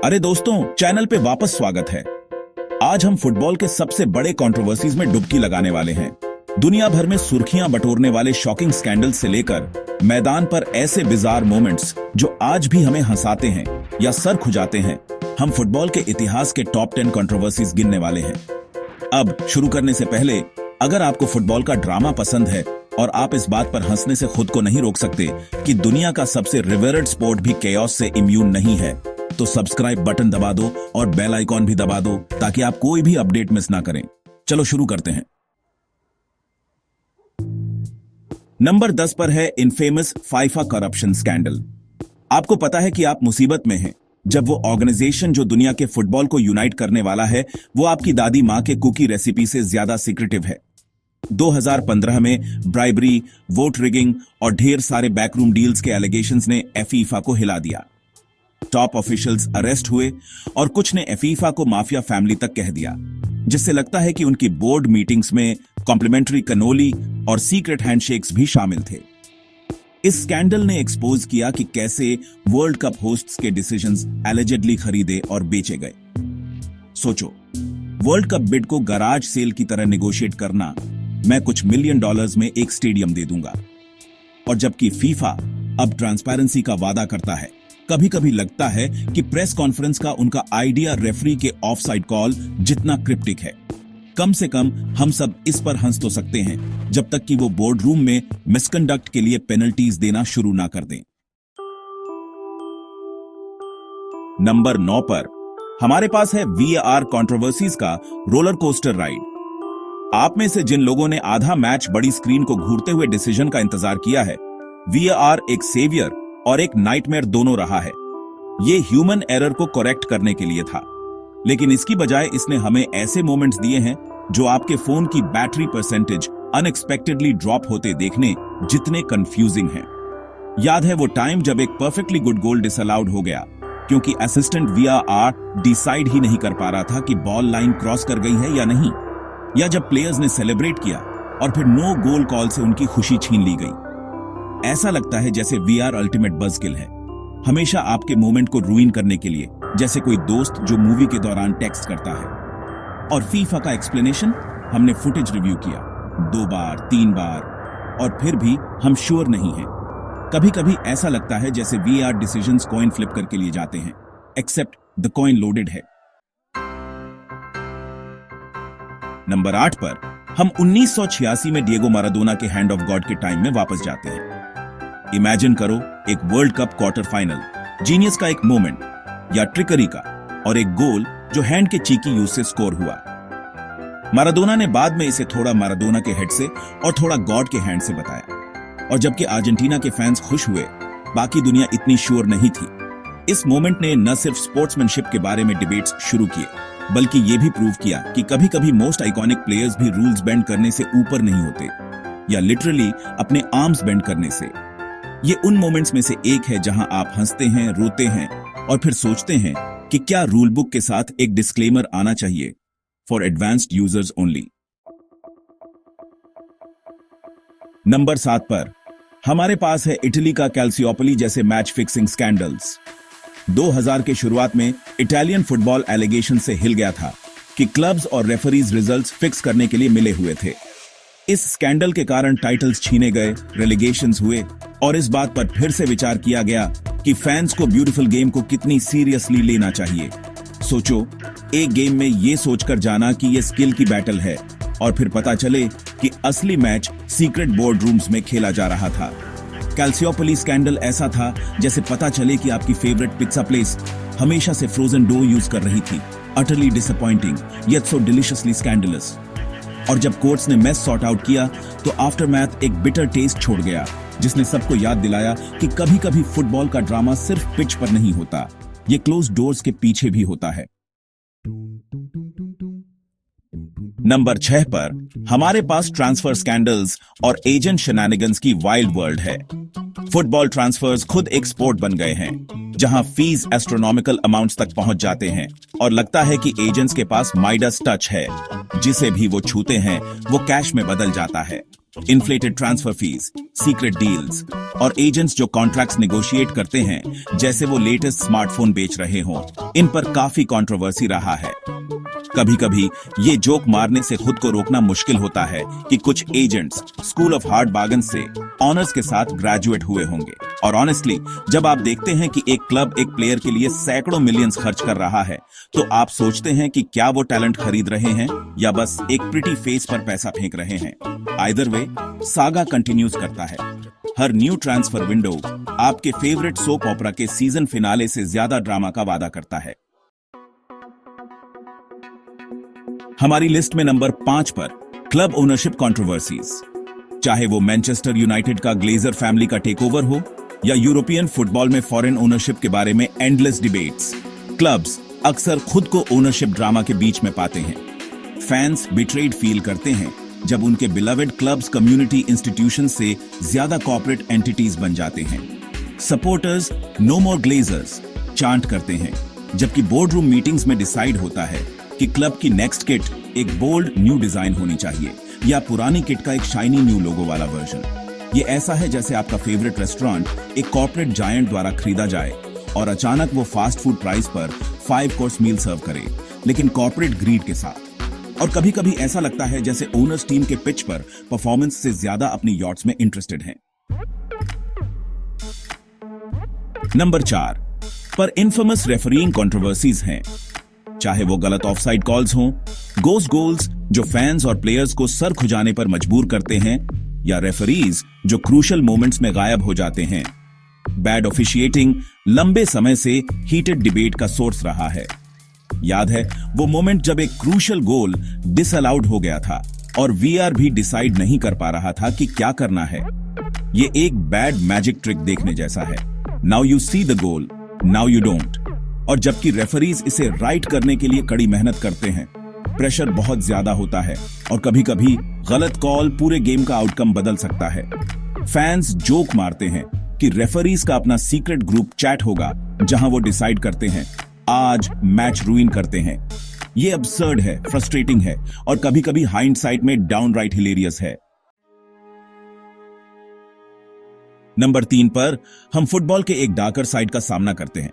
अरे दोस्तों, चैनल पे वापस स्वागत है। आज हम फुटबॉल के सबसे बड़े कंट्रोवर्सीज में डुबकी लगाने वाले हैं। दुनिया भर में सुर्खियां बटोरने वाले शॉकिंग स्कैंडल से लेकर मैदान पर ऐसे बिजार मोमेंट्स जो आज भी हमें हंसाते हैं या सर खुजाते हैं, हम फुटबॉल के इतिहास के टॉप 10 कंट्रोवर्सीज गिनने वाले हैं। अब शुरू करने से पहले, अगर आपको फुटबॉल का ड्रामा पसंद है और आप इस बात पर हंसने से खुद को नहीं रोक सकते कि दुनिया का सबसे रिवेरेड स्पोर्ट भी केओस से इम्यून नहीं है, तो सब्सक्राइब बटन दबा दो और बेल आइकॉन भी दबा दो ताकि आप कोई भी अपडेट मिस ना करें। चलो शुरू करते हैं। नंबर 10 पर है इनफेमस फीफा करप्शन स्कैंडल। आपको पता है कि आप मुसीबत में हैं जब वो ऑर्गेनाइजेशन जो दुनिया के फुटबॉल को यूनाइट करने वाला है, वो आपकी दादी मां के कुकी रेसिपी से ज्यादा सीक्रेटिव है। 2015 में ब्राइबरी, वोट रिगिंग और ढेर सारे बैकरूम डील्स के एलिगेशंस ने फीफा को हिला दिया। टॉप ऑफिशियल्स अरेस्ट हुए और कुछ ने फीफा को माफिया फैमिली तक कह दिया, जिससे लगता है कि उनकी बोर्ड मीटिंग्स में कॉम्प्लीमेंट्री कनोली और सीक्रेट हैंडशेक्स भी शामिल थे। इस स्कैंडल ने एक्सपोज किया कि कैसे वर्ल्ड कप होस्ट्स के डिसीजंस एलिजेडली खरीदे और बेचे गए। सोचो, वर्ल्ड कप बिड को गराज सेल की तरह नेगोशिएट करना, मैं कुछ $1 मिलियन में एक स्टेडियम दे दूंगा। और जबकि फीफा अब ट्रांसपेरेंसी का वादा करता है, कभी कभी लगता है कि प्रेस कॉन्फ्रेंस का उनका आइडिया रेफरी के ऑफसाइड कॉल जितना क्रिप्टिक है। कम से कम हम सब इस पर हंस तो सकते हैं जब तक कि वो बोर्ड रूम में मिसकंडक्ट के लिए पेनल्टीज देना शुरू ना कर दें। नंबर 9 पर हमारे पास है वीएआर कंट्रोवर्सीज का रोलर कोस्टर राइड। आप में से जिन लोगों ने आधा मैच बड़ी स्क्रीन को घूरते हुए डिसीजन का इंतजार किया है, वीएआर एक सेवियर और एक नाइटमेयर दोनों रहा है। ये ह्यूमन एरर को करेक्ट करने के लिए था, लेकिन इसकी बजाय इसने हमें ऐसे मोमेंट्स दिए हैं जो आपके फोन की बैटरी परसेंटेज अनएक्सपेक्टेडली ड्रॉप होते देखने जितने कंफ्यूजिंग हैं। याद है वो टाइम जब एक परफेक्टली गुड गोल डिसअलाउड हो गया क्योंकि असिस्टेंट वीआर डिसाइड ही नहीं कर पा रहा था कि बॉल लाइन क्रॉस कर गई है या नहीं, या जब प्लेयर्स ने सेलिब्रेट किया और फिर नो गोल कॉल से उनकी खुशी छीन ली गई। ऐसा लगता है जैसे वीआर अल्टीमेट बज़किल है, हमेशा आपके मोमेंट को रूइन करने के लिए, जैसे कोई दोस्त जो मूवी के दौरान टेक्स्ट करता है। और फीफा का एक्सप्लेनेशन, हमने फुटेज रिव्यू किया 2 बार 3 बार और फिर भी हम श्योर नहीं हैं। कभी कभी ऐसा लगता है जैसे वीआर डिसीजंस कॉइन फ्लिप करके लिए जाते हैं, एक्सेप्ट द कॉइन लोडेड है। नंबर 8 पर हम 1986 में डिएगो माराडोना के हैंड ऑफ गॉड के टाइम में वापस जाते हैं। इमेजिन करो, एक world cup quarter final, genius का एक मोमेंट या ट्रिकरी का, और एक गोल जो हैंड के चीकी यूज से स्कोर हुआ। माराडोना ने बाद में इसे थोड़ा माराडोना के हेड से और थोड़ा गॉड के हैंड से बताया। और जबकि अर्जेंटीना के फैंस खुश हुए, बाकी दुनिया इतनी श्योर नहीं थी। इस मोमेंट ने न सिर्फ स्पोर्ट्समैनशिप के बारे में डिबेट्स शुरू किए, बल्कि यह भी प्रूव किया कि कभी कभी मोस्ट आइकॉनिक प्लेयर्स भी रूल्स बेंड करने से ऊपर नहीं होते, या लिटरली अपने आर्म्स बेंड करने से। ये उन मोमेंट्स में से एक है जहां आप हंसते हैं, रोते हैं और फिर सोचते हैं कि क्या रूल बुक के साथ एक डिस्क्लेमर आना चाहिए, for advanced users only. Number 7 पर हमारे पास है इटली का कैल्सियोपोली जैसे मैच फिक्सिंग स्कैंडल्स। 2000 के शुरुआत में इटालियन फुटबॉल एलिगेशन से हिल गया था कि क्लब्स और रेफरीज रिजल्ट्स फिक्स करने के लिए मिले हुए थे। इस स्कैंडल के कारण टाइटल्स छीने गए, रेलीगेशंस हुए और इस बात पर फिर से विचार किया गया कि फैंस को ब्यूटीफुल गेम को कितनी सीरियसली लेना चाहिए। सोचो, एक गेम में ये सोचकर जाना कि ये स्किल की बैटल है और फिर पता चले कि असली मैच सीक्रेट बोर्ड रूम्स में खेला जा रहा था। कैल्सियोपोली स्कैंडल ऐसा था जैसे पता चले कि आपकी फेवरेट पिज्जा प्लेस हमेशा से फ्रोजन डो यूज कर रही थी। Utterly disappointing yet so deliciously scandalous. और जब कोर्ट्स ने मैच सॉर्ट आउट किया तो आफ्टरमैथ एक बिटर टेस्ट छोड़ गया, जिसने सबको याद दिलाया कि कभी कभी फुटबॉल का ड्रामा सिर्फ पिच पर नहीं होता, ये क्लोज डोर्स के पीछे भी होता है। नंबर 6 पर हमारे पास ट्रांसफर स्कैंडल्स और एजेंट शेनानिगन्स की वाइल्ड वर्ल्ड है। फुटबॉल ट्रांसफर्स खुद एक स्पोर्ट बन गए हैं, जहां फीस एस्ट्रोनॉमिकल अमाउंट्स तक पहुंच जाते हैं और लगता है कि एजेंट्स के पास माइडस टच है, जिसे भी वो छूते हैं वो कैश में बदल जाता है। Inflated transfer fees, secret deals और एजेंट्स जो कॉन्ट्रैक्ट्स नेगोशिएट करते हैं जैसे वो लेटेस्ट स्मार्टफोन बेच रहे हों, इन पर काफी कंट्रोवर्सी रहा है। कभी कभी ये जोक मारने से खुद को रोकना मुश्किल होता है कि कुछ एजेंट्स स्कूल ऑफ हार्ड बार्गन से ऑनर्स के साथ ग्रेजुएट हुए होंगे। और ऑनेस्टली जब आप देखते हैं कि एक क्लब एक प्लेयर के लिए सैकड़ों मिलियंस खर्च कर रहा है तो आप सोचते हैं कि क्या वो टैलेंट खरीद रहे हैं या बस एक प्रिटी फेस पर पैसा फेंक रहे हैं। आइदर वे सागा कंटिन्यूज करता है। हर न्यू ट्रांसफर विंडो आपके फेवरेट सोप ऑपरा के सीजन फिनाले से ज्यादा ड्रामा का वादा करता है। हमारी लिस्ट में नंबर 5 पर क्लब ओनरशिप कंट्रोवर्सीज। चाहे वो मैनचेस्टर यूनाइटेड का ग्लेजर फैमिली का टेकओवर हो या यूरोपियन फुटबॉल में फॉरेन ओनरशिप के बारे में एंडलेस डिबेट्स, क्लब्स अक्सर खुद को ओनरशिप ड्रामा के बीच में पाते हैं। फैंस बिट्रेड फील करते हैं जब उनके बिलवेड क्लब्स कम्युनिटी इंस्टीट्यूशन से ज्यादा कॉर्पोरेट एंटिटीज बन जाते हैं। सपोर्टर्स नो मोर ग्लेजर्स चांट करते हैं, जबकि बोर्ड रूम मीटिंग्स में डिसाइड होता है कि क्लब की नेक्स्ट किट एक बोल्ड न्यू डिजाइन होनी चाहिए या पुरानी किट का एक शाइनी न्यू लोगो वाला वर्जन। ये ऐसा है जैसे आपका फेवरेट रेस्टोरेंट एक कॉर्पोरेट जायंट द्वारा खरीदा जाए और अचानक वो फास्ट फूड प्राइस पर 5 कोर्स मील सर्व करे, लेकिन कॉर्पोरेट ग्रीड के साथ। और कभी कभी ऐसा लगता है जैसे ओनर्स टीम के पिच पर परफॉर्मेंस से ज्यादा अपनी यॉट्स में इंटरेस्टेड हैं। नंबर 4 पर इन्फेमस रेफरिंग कंट्रोवर्सीज हैं। चाहे वो गलत ऑफसाइड कॉल्स हों, गोस्ट गोल्स जो फैंस और प्लेयर्स को सर खुजाने पर मजबूर करते हैं, या रेफरीज जो क्रूशल मोमेंट्स में गायब हो जाते हैं। बैड ऑफिशिएटिंग लंबे समय से हीटेड डिबेट का सोर्स रहा है। याद है वो मोमेंट जब एक क्रूशल गोल डिसअलाउड हो गया था और वीआर भी डिसाइड नहीं कर पा रहा था कि क्या करना है। ये एक बैड मैजिक ट्रिक देखने जैसा है। Now you see the goal, now you don't. और जबकि रेफरीज इसे राइट करने के लिए कड़ी मेहनत करते हैं, प्रेशर बहुत ज्यादा होता है और कभी कभी गलत कॉल पूरे गेम का आउटकम बदल सकता है। फैंस जोक मारते हैं कि रेफरीज का अपना सीक्रेट ग्रुप चैट होगा जहां वो डिसाइड करते हैं आज मैच रूइन करते हैं। ये अब्सर्ड है, फ्रस्ट्रेटिंग है और कभी कभी हाइंडसाइट में डाउनराइट हिलेरियस है। नंबर 3 पर हम फुटबॉल के एक डार्कर साइड का सामना करते हैं,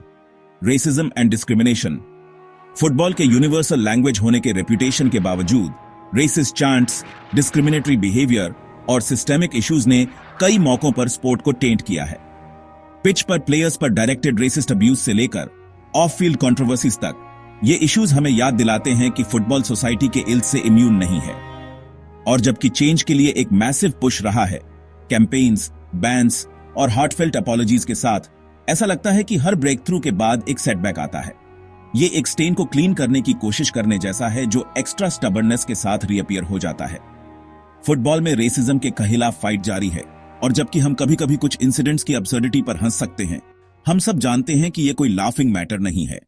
रेसिज्म एंड डिस्क्रिमिनेशन। फुटबॉल के यूनिवर्सल लैंग्वेज होने के रेपुटेशन के बावजूद रेसिस्ट चांट्स, डिस्क्रिमिनेटरी बिहेवियर और सिस्टेमिक इश्यूज ने कई मौकों पर स्पोर्ट को टेंट किया है। पिच पर प्लेयर्स पर डायरेक्टेड रेसिस्ट अब्यूज से लेकर ऑफ फील्ड कंट्रोवर्सीज तक, ये इश्यूज हमें याद दिलाते हैं कि फुटबॉल सोसाइटी के इल्ड से इम्यून नहीं है। और जबकि चेंज के लिए एक मैसिव पुश रहा है, कैंपेन्स, बैन्स और हार्टफेल्ट अपॉलॉजीज के साथ, ऐसा लगता है कि हर ब्रेक थ्रू के बाद एक सेटबैक आता है। ये एक स्टेन को क्लीन करने की कोशिश करने जैसा है जो एक्स्ट्रा स्टबर्ननेस के साथ रीअपियर हो जाता है। फुटबॉल में रेसिज्म के खिलाफ फाइट जारी है और जबकि हम कभी कभी कुछ इंसिडेंट्स की अब्सर्डिटी पर हंस सकते हैं, हम सब जानते हैं कि यह कोई लाफिंग मैटर नहीं है।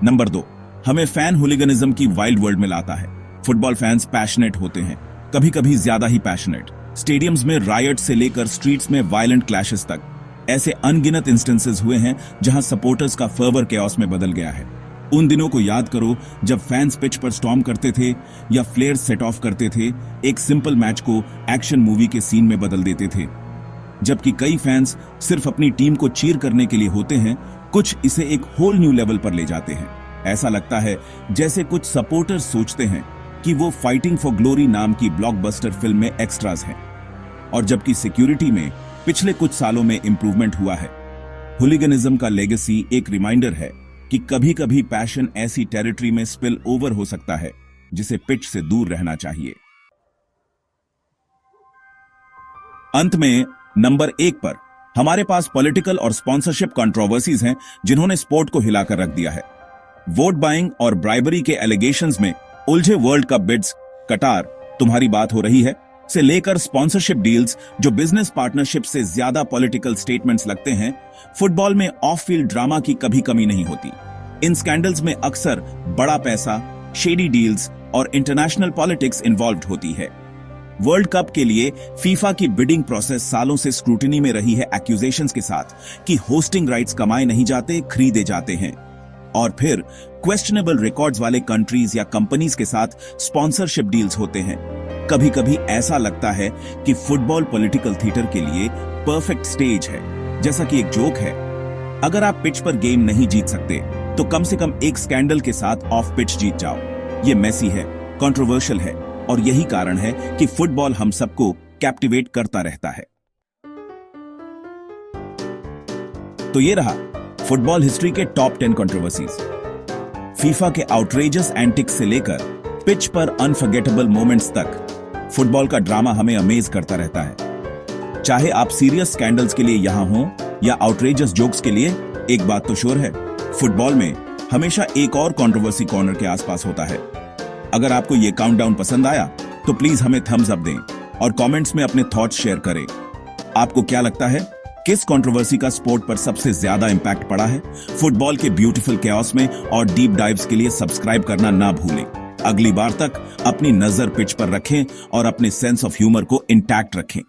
नंबर 2 हमें फैन हुलिगनिज्म की वाइल्ड वर्ल्ड में लाता है। फुटबॉल फैंस पैशनेट होते हैं, कभी कभी ज्यादा ही पैशनेट। स्टेडियम्स में रायट से लेकर स्ट्रीट्स में वायलेंट क्लैशेस तक ऐसे अनगिनत इंस्टेंसेस हुए हैं जहां सपोर्टर्स का फर्वर केओस में बदल गया है। उन दिनों को याद करो जब फैंस पिच पर स्टॉर्म करते थे या फ्लेयर सेट ऑफ करते थे, एक सिंपल मैच को एक्शन मूवी के सीन में बदल देते थे। जबकि कई फैंस सिर्फ अपनी टीम को चीर करने के लिए होते हैं, कुछ इसे एक होल न्यू लेवल पर ले जाते हैं। ऐसा लगता है जैसे कुछ सपोर्टर्स सोचते हैं कि वो फाइटिंग फॉर ग्लोरी नाम की ब्लॉकबस्टर फिल्म में एक्स्ट्रास हैं, और जबकि सिक्योरिटी में पिछले कुछ सालों में इंप्रूवमेंट हुआ है। हुलिगनिज्म का लेगेसी एक रिमाइंडर है कि कभी कभी पैशन ऐसी टेरिटरी में स्पिल ओवर हो सकता है जिसे पिच से दूर रहना चाहिए। अंत में नंबर 1 पर हमारे पास पॉलिटिकल और स्पॉन्सरशिप कंट्रोवर्सीज हैं जिन्होंने स्पोर्ट को हिलाकर रख दिया है। वोट बाइंग और ब्राइबरी के एलिगेशंस में उलझे वर्ल्ड कप बिड्स, कटार तुम्हारी बात हो रही है से लेकर स्पॉन्सरशिप डील्स जो बिजनेस पार्टनरशिप से ज्यादा पॉलिटिकल स्टेटमेंट्स लगते हैं, फुटबॉल में ऑफ फील्ड ड्रामा की कभी कमी नहीं होती। इन स्कैंडल्स में अक्सर बड़ा पैसा, शेडी डील्स और इंटरनेशनल पॉलिटिक्स इन्वॉल्व होती है। वर्ल्ड कप के लिए फीफा की बिडिंग प्रोसेस सालों से स्क्रूटिनी में रही है एक्यूजेशंस के साथ कि होस्टिंग राइट्स कमाए नहीं जाते, खरीदे जाते हैं। और फिर क्वेश्चनेबल रिकॉर्ड्स वाले कंट्रीज या कंपनीज के साथ स्पॉन्सरशिप डील्स होते हैं। कभी कभी ऐसा लगता है कि फुटबॉल पॉलिटिकल थिएटर के लिए परफेक्ट स्टेज है। जैसा कि एक जोक है, अगर आप पिच पर गेम नहीं जीत सकते तो कम से कम एक स्कैंडल के साथ ऑफ पिच जीत जाओ। ये मेसी है, कंट्रोवर्शियल है, और यही कारण है कि फुटबॉल हम सबको कैप्टिवेट करता रहता है। तो ये रहा फुटबॉल हिस्ट्री के टॉप 10 कंट्रोवर्सीज। फीफा के आउटरेजस एंटिक्स से लेकर पिच पर अनफॉरगेटेबल मोमेंट्स तक फुटबॉल का ड्रामा हमें अमेज करता रहता है। चाहे आप सीरियस स्कैंडल्स के लिए यहां हो या आउटरेजस जोक्स के लिए, एक बात तो श्योर है, फुटबॉल में हमेशा एक और कंट्रोवर्सी कॉर्नर के आसपास होता है। अगर आपको ये काउंटडाउन पसंद आया तो प्लीज हमें थम्स अप दें और कमेंट्स में अपने थॉट्स शेयर करें। आपको क्या लगता है, किस कंट्रोवर्सी का स्पोर्ट पर सबसे ज्यादा इंपैक्ट पड़ा है? फुटबॉल के ब्यूटीफुल कैओस में और डीप डाइव्स के लिए सब्सक्राइब करना ना भूलें। अगली बार तक अपनी नजर पिच पर रखें और अपने सेंस ऑफ ह्यूमर को इंटैक्ट रखें।